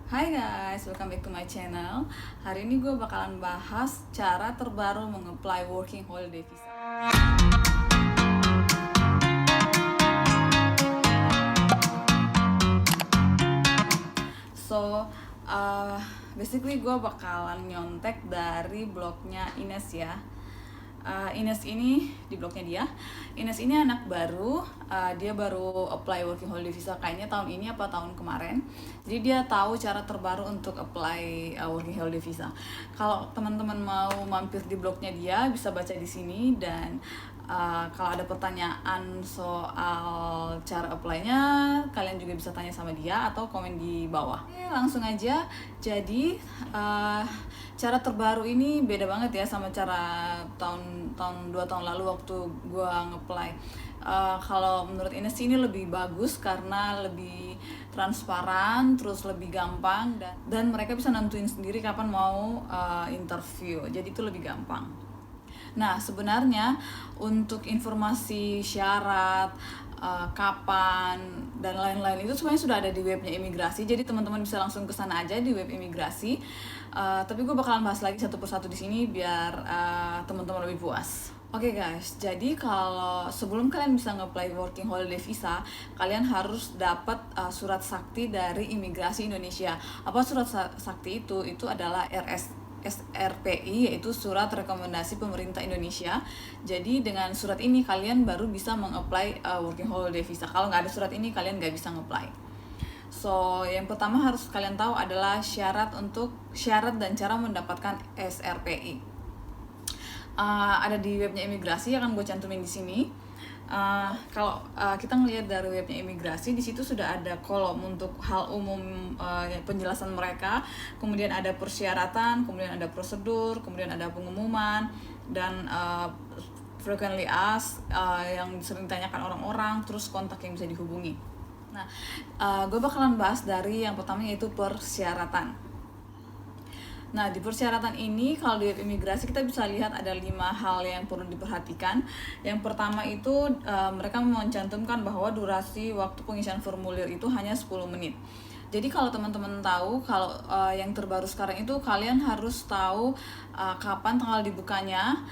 Hai guys, welcome back to my channel. Hari ini gue bakalan bahas cara terbaru mengapply working holiday visa. So, basically gue bakalan nyontek dari blognya Ines ya. Ines ini di blognya dia. Ines ini anak baru, dia baru apply working holiday visa kayaknya tahun ini apa tahun kemarin. Jadi dia tahu cara terbaru untuk apply working holiday visa. Kalau teman-teman mau mampir di blognya dia bisa baca di sini, dan kalau ada pertanyaan soal cara apply-nya, kalian juga bisa tanya sama dia atau komen di bawah. Oke, langsung aja. Jadi cara terbaru ini beda banget ya sama cara tahun 2 tahun lalu waktu gua nge-apply. Kalau menurut Ines ini lebih bagus karena lebih transparan, terus lebih gampang, dan mereka bisa nentuin sendiri kapan mau interview. Jadi itu lebih gampang. Nah, sebenarnya untuk informasi syarat, kapan, dan lain-lain itu semuanya sudah ada di webnya imigrasi. Jadi teman-teman bisa langsung ke sana aja di web imigrasi. Tapi gue bakalan bahas lagi satu persatu di sini biar teman-teman lebih puas. Oke guys, jadi kalau sebelum kalian bisa nge-apply working holiday visa, kalian harus dapat surat sakti dari imigrasi Indonesia. Apa surat sakti itu? Itu adalah SRPI, yaitu Surat Rekomendasi Pemerintah Indonesia. Jadi dengan surat ini kalian baru bisa meng-apply working holiday visa. Kalau nggak ada surat ini kalian nggak bisa nge-apply. So, yang pertama harus kalian tahu adalah syarat dan cara mendapatkan SRPI. Ada di webnya imigrasi, akan gue cantumin di sini. Kalau kita ngelihat dari webnya imigrasi, di situ sudah ada kolom untuk hal umum, penjelasan mereka, kemudian ada persyaratan, kemudian ada prosedur, kemudian ada pengumuman, dan frequently asked, yang sering ditanyakan orang-orang, terus kontak yang bisa dihubungi. Nah, gue bakalan bahas dari yang pertama, yaitu persyaratan. Nah, di persyaratan ini kalau di imigrasi kita bisa lihat ada 5 hal yang perlu diperhatikan. Yang pertama itu mereka mencantumkan bahwa durasi waktu pengisian formulir itu hanya 10 menit. Jadi kalau teman-teman tahu, kalau yang terbaru sekarang itu kalian harus tahu kapan tanggal dibukanya,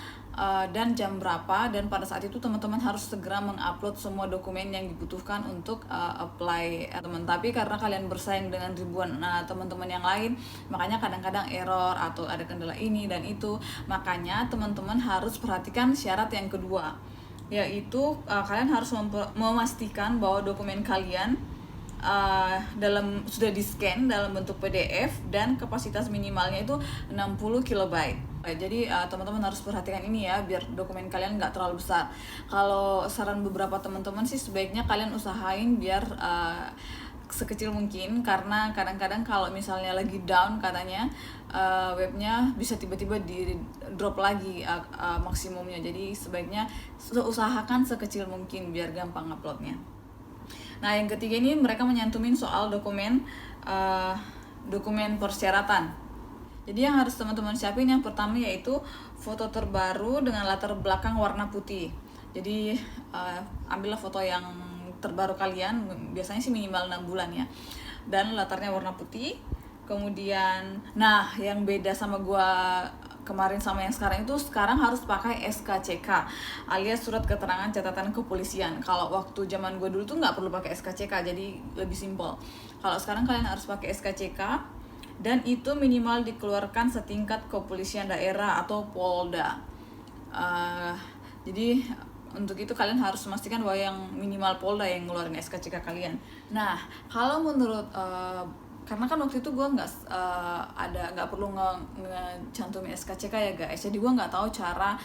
dan jam berapa, dan pada saat itu teman-teman harus segera mengupload semua dokumen yang dibutuhkan untuk apply teman. Tapi karena kalian bersaing dengan ribuan teman-teman yang lain, makanya kadang-kadang error atau ada kendala ini dan itu. Makanya teman-teman harus perhatikan syarat yang kedua, yaitu kalian harus memastikan bahwa dokumen kalian sudah di-scan dalam bentuk PDF dan kapasitas minimalnya itu 60 kilobyte. Jadi teman-teman harus perhatikan ini ya, biar dokumen kalian nggak terlalu besar. Kalau saran beberapa teman-teman sih sebaiknya kalian usahain biar sekecil mungkin, karena kadang-kadang kalau misalnya lagi down katanya webnya bisa tiba-tiba di drop lagi maksimumnya. Jadi sebaiknya usahakan sekecil mungkin biar gampang uploadnya. Nah, yang ketiga ini mereka menyantumin soal dokumen persyaratan. Jadi yang harus teman-teman siapin yang pertama yaitu foto terbaru dengan latar belakang warna putih. Jadi ambillah foto yang terbaru kalian, biasanya sih minimal 6 bulan ya, dan latarnya warna putih. Kemudian, nah yang beda sama gua kemarin sama yang sekarang itu, sekarang harus pakai SKCK alias surat keterangan catatan kepolisian. Kalau waktu zaman gue dulu tuh nggak perlu pakai SKCK, jadi lebih simpel. Kalau sekarang kalian harus pakai SKCK, dan itu minimal dikeluarkan setingkat kepolisian daerah atau Polda. Jadi untuk itu kalian harus memastikan bahwa yang minimal Polda yang ngeluarin SKCK kalian. Nah, kalau menurut karena kan waktu itu gue nggak perlu ngecantumin SKCK ya guys, jadi gue nggak tahu cara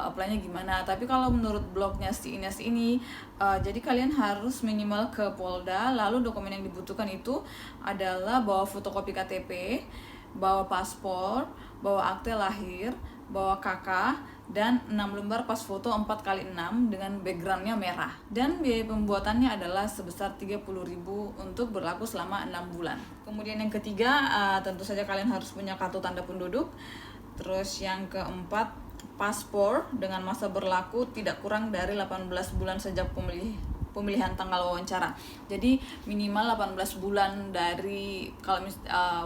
apply-nya gimana. Tapi kalau menurut blognya si Ines ini, jadi kalian harus minimal ke Polda. Lalu dokumen yang dibutuhkan itu adalah bawa fotokopi KTP, bawa paspor, bawa akte lahir, bawa KK, dan 6 lembar pas foto 4x6 dengan backgroundnya merah. Dan biaya pembuatannya adalah sebesar 30.000 untuk berlaku selama 6 bulan. Kemudian yang ketiga, tentu saja kalian harus punya kartu tanda penduduk. Terus yang keempat, paspor dengan masa berlaku tidak kurang dari 18 bulan sejak pemilihan tanggal wawancara. Jadi minimal 18 bulan dari kalau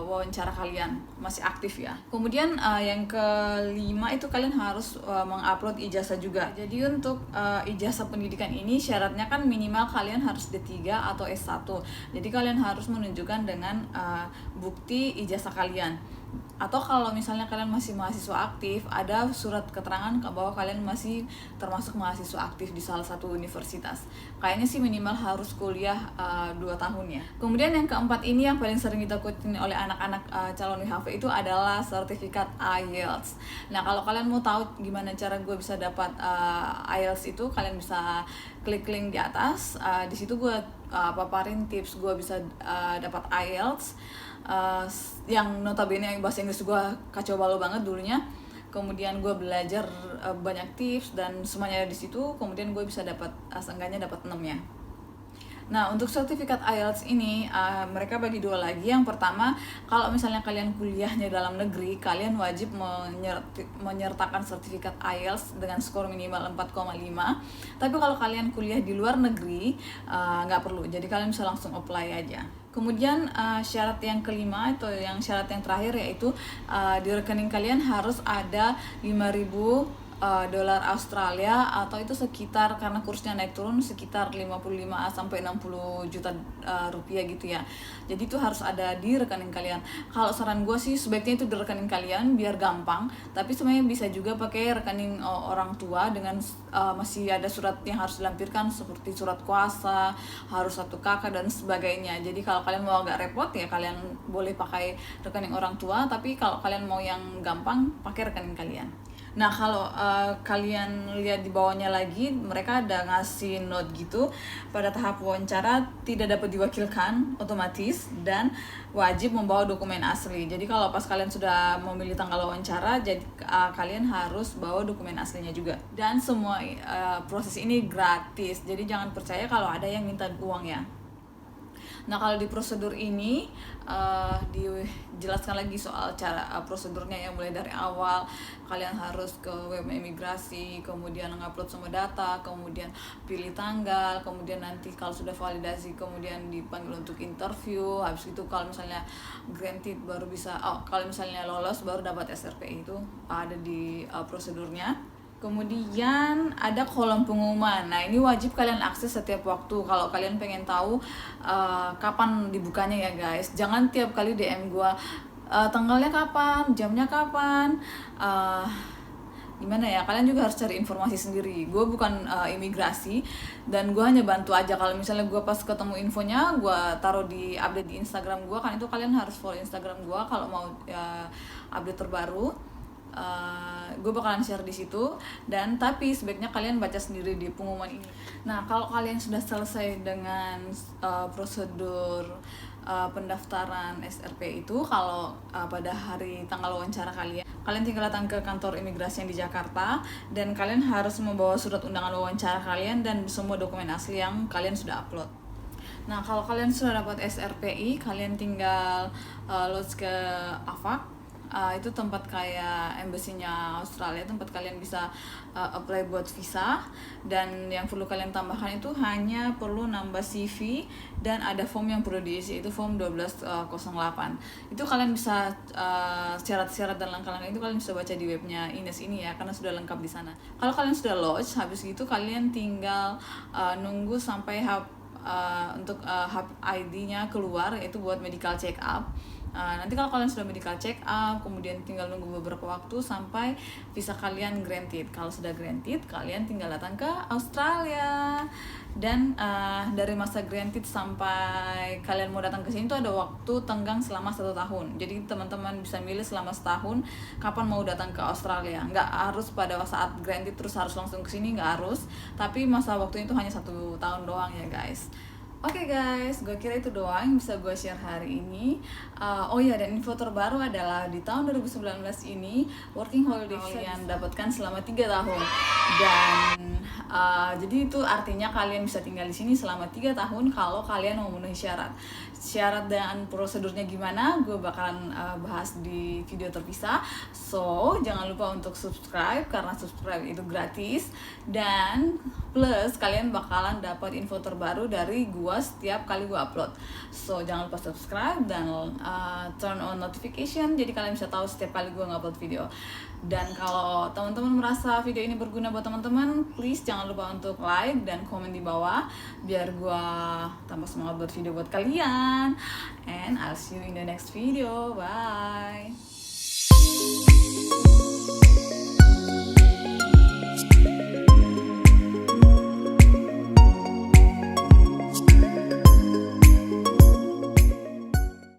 wawancara kalian masih aktif ya. Kemudian yang kelima itu kalian harus mengupload ijazah juga. Jadi untuk ijazah pendidikan ini syaratnya kan minimal kalian harus D3 atau S1. Jadi kalian harus menunjukkan dengan bukti ijazah kalian. Atau kalau misalnya kalian masih mahasiswa aktif, ada surat keterangan bahwa kalian masih termasuk mahasiswa aktif di salah satu universitas. Kayaknya sih minimal harus kuliah 2 tahun ya. Kemudian yang keempat ini yang paling sering ditakutin oleh anak-anak calon WHV itu adalah sertifikat IELTS. Nah kalau kalian mau tahu gimana cara gue bisa dapat IELTS itu, kalian bisa klik link di atas. Di situ gue paparin tips gue bisa dapat IELTS. Yang notabene bahasa Inggris gue kacau balau banget dulunya. Kemudian gue belajar banyak tips dan semuanya di situ. Kemudian gue bisa dapat seenggaknya dapat 6 ya. Nah untuk sertifikat IELTS ini mereka bagi 2 lagi. Yang pertama, kalau misalnya kalian kuliahnya dalam negeri, kalian wajib menyertakan sertifikat IELTS dengan skor minimal 4,5. Tapi kalau kalian kuliah di luar negeri nggak perlu, jadi kalian bisa langsung apply aja. Kemudian syarat yang kelima atau yang syarat yang terakhir yaitu di rekening kalian harus ada 5.000 dolar Australia, atau itu sekitar, karena kursnya naik turun, sekitar 55 sampai 60 juta rupiah gitu ya. Jadi itu harus ada di rekening kalian. Kalau saran gue sih sebaiknya itu di rekening kalian biar gampang, tapi sebenarnya bisa juga pakai rekening orang tua dengan masih ada surat yang harus dilampirkan seperti surat kuasa, harus satu kakak dan sebagainya. Jadi kalau kalian mau agak repot ya kalian boleh pakai rekening orang tua, tapi kalau kalian mau yang gampang pakai rekening kalian. Nah kalau kalian lihat di bawahnya lagi, mereka ada ngasih note gitu, pada tahap wawancara tidak dapat diwakilkan otomatis dan wajib membawa dokumen asli. Jadi kalau pas kalian sudah memilih tanggal wawancara, jadi kalian harus bawa dokumen aslinya juga. Dan semua proses ini gratis, jadi jangan percaya kalau ada yang minta uang ya. Nah kalau di prosedur ini dijelaskan lagi soal cara prosedurnya ya, mulai dari awal kalian harus ke web imigrasi, kemudian ngupload semua data, kemudian pilih tanggal, kemudian nanti kalau sudah validasi kemudian dipanggil untuk interview. Habis itu kalau misalnya granted baru bisa, kalau misalnya lolos baru dapat SRPI, itu ada di prosedurnya. Kemudian ada kolom pengumuman. Nah ini wajib kalian akses setiap waktu kalau kalian pengen tahu kapan dibukanya ya guys. Jangan tiap kali DM gue tanggalnya kapan, jamnya kapan. Gimana ya, kalian juga harus cari informasi sendiri. Gue bukan imigrasi dan gue hanya bantu aja. Kalau misalnya gue pas ketemu infonya, gue taruh di update di Instagram gue, kan itu kalian harus follow Instagram gue kalau mau update terbaru. Gue bakalan share di situ, dan tapi sebaiknya kalian baca sendiri di pengumuman ini. Nah kalau kalian sudah selesai dengan prosedur pendaftaran SRP itu, kalau pada hari tanggal wawancara kalian tinggal datang ke kantor imigrasi yang di Jakarta, dan kalian harus membawa surat undangan wawancara kalian dan semua dokumen asli yang kalian sudah upload. Nah kalau kalian sudah dapat SRPI, kalian tinggal lodge ke AVAC. Itu tempat kayak embassy-nya Australia, tempat kalian bisa apply buat visa. Dan yang perlu kalian tambahkan itu hanya perlu nambah CV, dan ada form yang perlu diisi, itu form 1208. Itu kalian bisa syarat-syarat dan langkah-langkah itu kalian bisa baca di webnya Ines ini ya, karena sudah lengkap di sana. Kalau kalian sudah lodge, habis gitu kalian tinggal nunggu sampai untuk ID-nya keluar, yaitu buat medical check up. Nanti kalau kalian sudah medical check up, kemudian tinggal nunggu beberapa waktu sampai visa kalian granted. Kalau sudah granted, kalian tinggal datang ke Australia. Dan dari masa granted sampai kalian mau datang ke sini tuh ada waktu tenggang selama 1 tahun. Jadi teman-teman bisa milih selama setahun kapan mau datang ke Australia. Nggak harus pada saat granted terus harus langsung ke sini, nggak harus. Tapi masa waktunya itu hanya 1 tahun doang ya guys. Oke guys, gue kira itu doang yang bisa gue share hari ini. Oh ya, dan info terbaru adalah di tahun 2019 ini working holiday kalian dapatkan selama 3 tahun. Dan jadi itu artinya kalian bisa tinggal di sini selama 3 tahun kalau kalian memenuhi syarat. syarat dan prosedurnya gimana gue bakalan bahas di video terpisah. So jangan lupa untuk subscribe karena subscribe itu gratis, dan plus kalian bakalan dapat info terbaru dari gue setiap kali gue upload. So jangan lupa subscribe dan turn on notification jadi kalian bisa tahu setiap kali gue ngupload video. Dan kalau teman-teman merasa video ini berguna buat teman-teman, please jangan lupa untuk like dan komen di bawah biar gue tambah semangat buat video buat kalian. And I'll see you in the next video. Bye.